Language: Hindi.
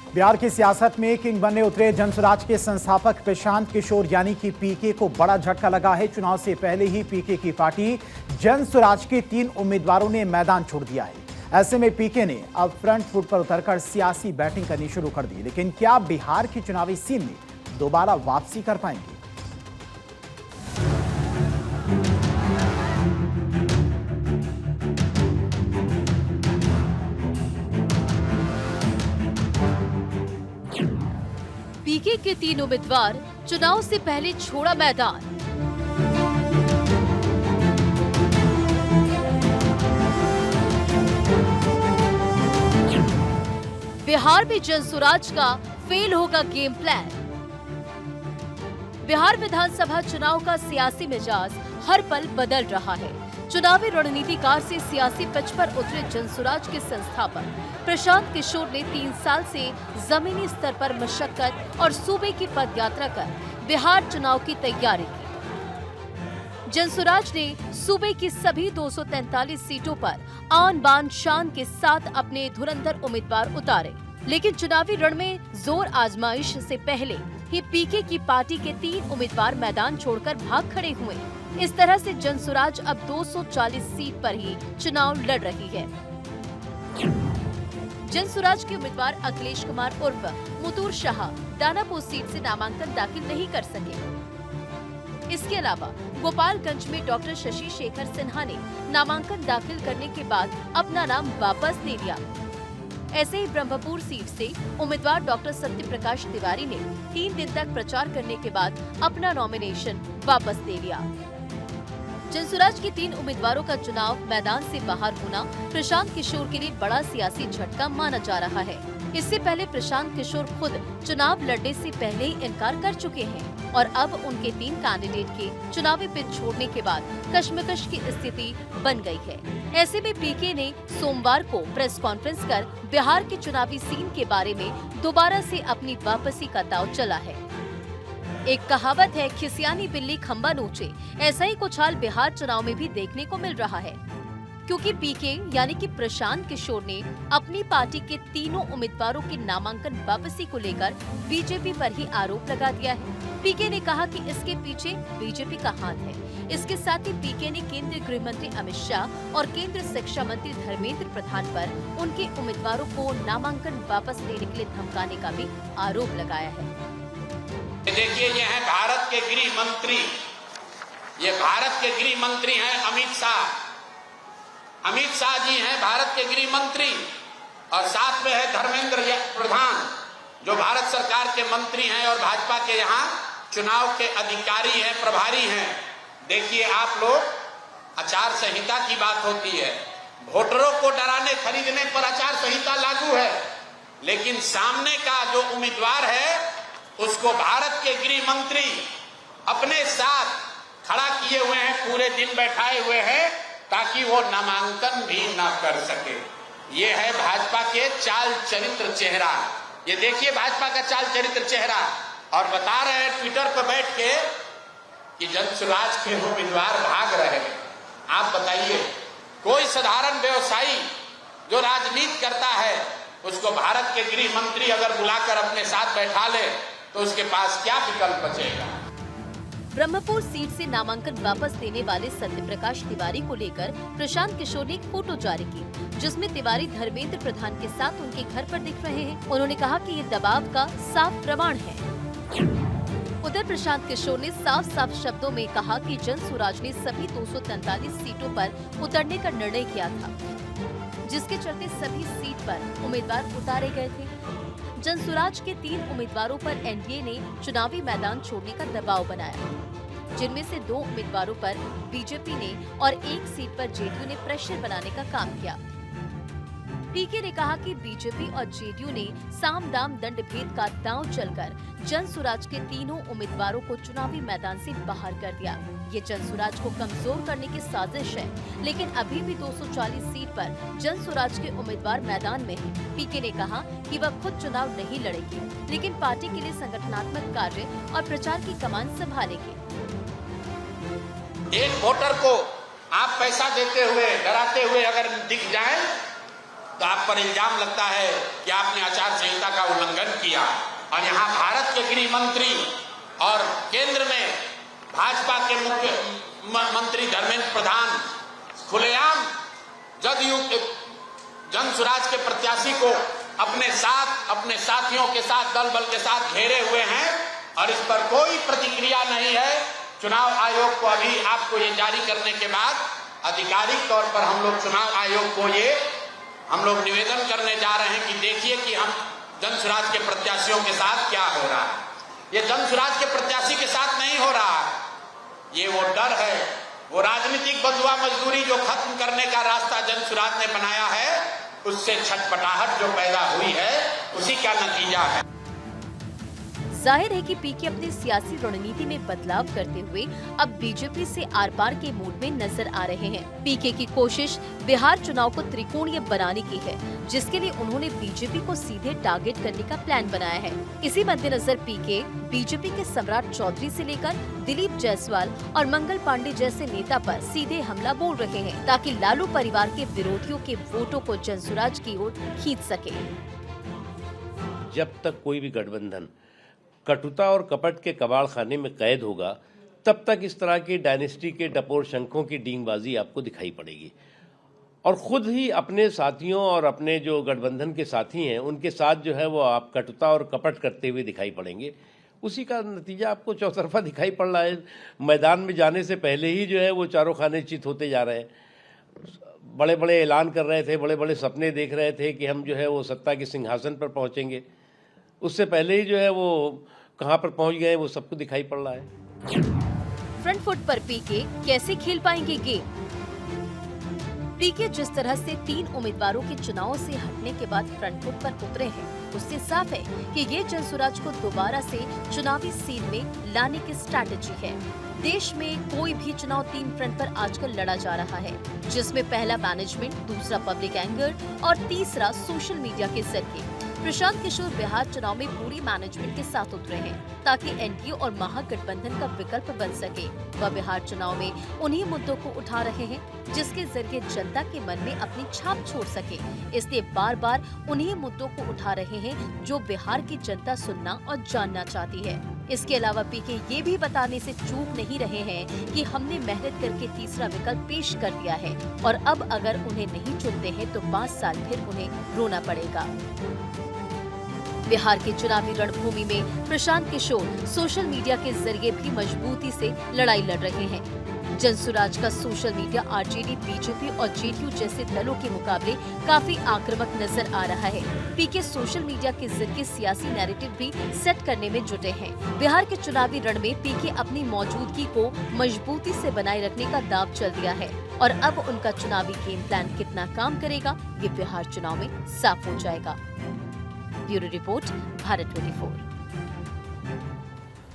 बिहार की सियासत में किंग बनने उतरे जनसुराज के संस्थापक प्रशांत किशोर यानी कि पीके को बड़ा झटका लगा है। चुनाव से पहले ही पीके की पार्टी जनसुराज के 3 उम्मीदवारों ने मैदान छोड़ दिया है। ऐसे में पीके ने अब फ्रंट फुट पर उतरकर सियासी बैटिंग करनी शुरू कर दी। लेकिन क्या बिहार की चुनावी सीन में दोबारा वापसी कर पाएंगे? पीके के 3 उम्मीदवार चुनाव से पहले छोड़ा मैदान। बिहार में जनसुराज का फेल होगा गेम प्लान। बिहार विधानसभा चुनाव का सियासी मिजाज हर पल बदल रहा है। चुनावी रणनीतिकार से सियासी पिच पर उतरे जनसुराज के संस्थापक प्रशांत किशोर ने 3 साल से जमीनी स्तर पर मशक्कत और सूबे की पदयात्रा कर बिहार चुनाव की तैयारी की। जनसुराज ने सूबे की सभी 243 सीटों पर आन बान शान के साथ अपने धुरंधर उम्मीदवार उतारे, लेकिन चुनावी रण में जोर आजमाइश से पहले ही पीके की पार्टी के 3 उम्मीदवार मैदान छोड़कर भाग खड़े हुए। इस तरह से जनसुराज अब 240 सीट पर ही चुनाव लड़ रही है। जनसुराज के उम्मीदवार अखिलेश कुमार उर्फ मुतूर शाह दानापुर सीट से नामांकन दाखिल नहीं कर सके। इसके अलावा गोपालगंज में डॉक्टर शशि शेखर सिन्हा ने नामांकन दाखिल करने के बाद अपना नाम वापस ले लिया। ऐसे ही ब्रह्मपुर सीट से उम्मीदवार डॉक्टर सत्य प्रकाश तिवारी ने 3 दिन तक प्रचार करने के बाद अपना नॉमिनेशन वापस ले लिया। जनसुराज के 3 उम्मीदवारों का चुनाव मैदान से बाहर होना प्रशांत किशोर के लिए बड़ा सियासी झटका माना जा रहा है। इससे पहले प्रशांत किशोर खुद चुनाव लड़ने से पहले ही इनकार कर चुके हैं और अब उनके 3 कैंडिडेट के चुनावी पिच छोड़ने के बाद कश्मकश की स्थिति बन गई है। ऐसे में पीके ने सोमवार को प्रेस कॉन्फ्रेंस कर बिहार के चुनावी सीन के बारे में दोबारा से अपनी वापसी का दांव चला है। एक कहावत है, खिसियानी बिल्ली खंबा नोचे। ऐसा ही कुछ हाल बिहार चुनाव में भी देखने को मिल रहा है, क्योंकि पीके यानी कि प्रशांत किशोर ने अपनी पार्टी के 3 उम्मीदवारों की नामांकन वापसी को लेकर बीजेपी पर ही आरोप लगा दिया है। पीके ने कहा कि इसके पीछे बीजेपी का हाथ है। इसके साथ ही पीके ने केंद्रीय गृह मंत्री अमित शाह और केंद्रीय शिक्षा मंत्री धर्मेंद्र प्रधान पर उनके उम्मीदवारों को नामांकन वापस लेने के लिए धमकाने का भी आरोप लगाया है। देखिए, ये है भारत के गृह मंत्री, ये भारत के गृह मंत्री हैं अमित शाह। अमित शाह जी हैं भारत के गृह मंत्री और साथ में है धर्मेंद्र प्रधान जो भारत सरकार के मंत्री हैं और भाजपा के यहाँ चुनाव के अधिकारी हैं, प्रभारी हैं। देखिए आप लोग, आचार संहिता की बात होती है, वोटरों को डराने खरीदने पर आचार संहिता लागू है, लेकिन सामने का जो उम्मीदवार है उसको भारत के गृह मंत्री अपने साथ खड़ा किए हुए हैं, पूरे दिन बैठाए हुए हैं ताकि वो नामांकन भी ना कर सके। ये है भाजपा के चाल चरित्र चेहरा। ये देखिए भाजपा का चाल चरित्र चेहरा। और बता रहे हैं ट्विटर पर बैठ के कि जनसुराज के उम्मीदवार भाग रहे हैं। आप बताइए, कोई साधारण व्यवसायी जो राजनीति करता है उसको भारत के गृह मंत्री अगर बुलाकर अपने साथ बैठा ले तो उसके पास क्या विकल्प बचेगा? ब्रह्मपुर सीट से नामांकन वापस लेने वाले सत्य प्रकाश तिवारी को लेकर प्रशांत किशोर ने एक फोटो जारी की, जिसमें तिवारी धर्मेंद्र प्रधान के साथ उनके घर पर दिख रहे हैं। उन्होंने कहा कि ये दबाव का साफ प्रमाण है। उधर प्रशांत किशोर ने साफ साफ शब्दों में कहा कि जनसुराज ने सभी 243 सीटों पर उतरने का निर्णय किया था, जिसके चलते सभी सीट पर उम्मीदवार उतारे गए थे। जनसुराज के 3 उम्मीदवारों पर एनडीए ने चुनावी मैदान छोड़ने का दबाव बनाया, जिनमें से 2 उम्मीदवारों पर बीजेपी ने और 1 सीट पर जेडीयू ने प्रेशर बनाने का काम किया। पीके ने कहा कि बीजेपी और जेडीयू ने साम दाम दंड भेद का दांव चलकर जनसुराज के 3 उम्मीदवारों को चुनावी मैदान से बाहर कर दिया। ये जनसुराज को कमजोर करने की साजिश है, लेकिन अभी भी 240 सीट पर जनसुराज के उम्मीदवार मैदान में हैं। पीके ने कहा कि वह खुद चुनाव नहीं लड़ेगी, लेकिन पार्टी के लिए संगठनात्मक कार्य और प्रचार की कमान संभालेगी। एक वोटर को आप पैसा देते हुए, डराते हुए अगर दिख जाए तो आप पर इल्जाम लगता है कि आपने आचार संहिता का उल्लंघन किया। और यहाँ भारत के गृह मंत्री और केंद्र में भाजपा के मुख्य मंत्री धर्मेंद्र प्रधान खुलेआम जदयू जन स्वराज के प्रत्याशी को अपने साथ, अपने साथियों के साथ, दल बल के साथ घेरे हुए हैं और इस पर कोई प्रतिक्रिया नहीं है। चुनाव आयोग को अभी आपको ये जारी करने के बाद आधिकारिक तौर पर हम लोग चुनाव आयोग को हम लोग निवेदन करने जा रहे हैं कि देखिए कि हम जन स्वराज के प्रत्याशियों के साथ क्या हो रहा है। ये जन स्वराज के प्रत्याशी के साथ नहीं हो रहा, ये वो डर है, वो राजनीतिक बंधुआ मजदूरी जो खत्म करने का रास्ता जन स्वराज ने बनाया है, उससे छटपटाहट जो पैदा हुई है, उसी का नतीजा है। जाहिर है कि पीके अपनी सियासी रणनीति में बदलाव करते हुए अब बीजेपी से आर पार के मूड में नजर आ रहे हैं। पीके की कोशिश बिहार चुनाव को त्रिकोणीय बनाने की है, जिसके लिए उन्होंने बीजेपी को सीधे टारगेट करने का प्लान बनाया है। इसी मद्देनजर पीके बीजेपी के सम्राट चौधरी से लेकर दिलीप जायसवाल और मंगल पांडे जैसे नेता पर सीधे हमला बोल रहे हैं, ताकि लालू परिवार के विरोधियों के वोटों को जनसुराज की ओर खींच सके। जब तक कोई भी गठबंधन कटुता और कपट के कबाड़ खाने में कैद होगा, तब तक इस तरह की डायनेस्टी के डपोर शंखों की डींगबाजी आपको दिखाई पड़ेगी। और खुद ही अपने साथियों और अपने जो गठबंधन के साथी हैं उनके साथ जो है वो आप कटुता और कपट करते हुए दिखाई पड़ेंगे। उसी का नतीजा आपको चौतरफा दिखाई पड़ रहा है। मैदान में जाने से पहले ही जो है वो चारों खाने चित होते जा रहे हैं। बड़े बड़े ऐलान कर रहे थे, बड़े बड़े सपने देख रहे थे कि हम जो है वो सत्ता के सिंहासन पर पहुंचेंगे। उससे पहले ही जो है वो कहां पर पहुंच गए वो सबको दिखाई पड़ रहा है। फ्रंट फुट पर पीके कैसे खेल पाएंगे गेम? पीके जिस तरह से 3 उम्मीदवारों के चुनाव से हटने के बाद फ्रंट फुट पर उतरे हैं, उससे साफ है कि ये जनसुराज को दोबारा से चुनावी सीन में लाने की स्ट्रैटेजी है। देश में कोई भी चुनाव 3 फ्रंट पर आजकल लड़ा जा रहा है, जिसमें पहला मैनेजमेंट, दूसरा पब्लिक एंगर और तीसरा सोशल मीडिया के जरिए। प्रशांत किशोर बिहार चुनाव में पूरी मैनेजमेंट के साथ उतरे हैं, ताकि एनडीए और महागठबंधन का विकल्प बन सके। वह बिहार चुनाव में उन्हीं मुद्दों को उठा रहे हैं जिसके जरिए जनता के मन में अपनी छाप छोड़ सके। इसलिए बार बार उन्हीं मुद्दों को उठा रहे हैं जो बिहार की जनता सुनना और जानना चाहती है। इसके अलावा पीके ये भी बताने से चूक नहीं रहे हैं कि हमने मेहनत करके तीसरा विकल्प पेश कर दिया है और अब अगर उन्हें नहीं चुनते हैं तो 5 साल फिर उन्हें रोना पड़ेगा। बिहार की चुनावी रणभूमि में प्रशांत किशोर सोशल मीडिया के जरिए भी मजबूती से लड़ाई लड़ रहे हैं। जनसुराज का सोशल मीडिया आरजेडी, बीजेपी और जेडीयू जैसे दलों के मुकाबले काफी आक्रामक नजर आ रहा है। पीके सोशल मीडिया के जरिए सियासी नैरेटिव भी सेट करने में जुटे हैं। बिहार के चुनावी रण में पीके अपनी मौजूदगी को मजबूती से बनाए रखने का दांव चल दिया है और अब उनका चुनावी गेम प्लान कितना काम करेगा, ये बिहार चुनाव में साफ हो जाएगा। Bureau report, Bharat 24।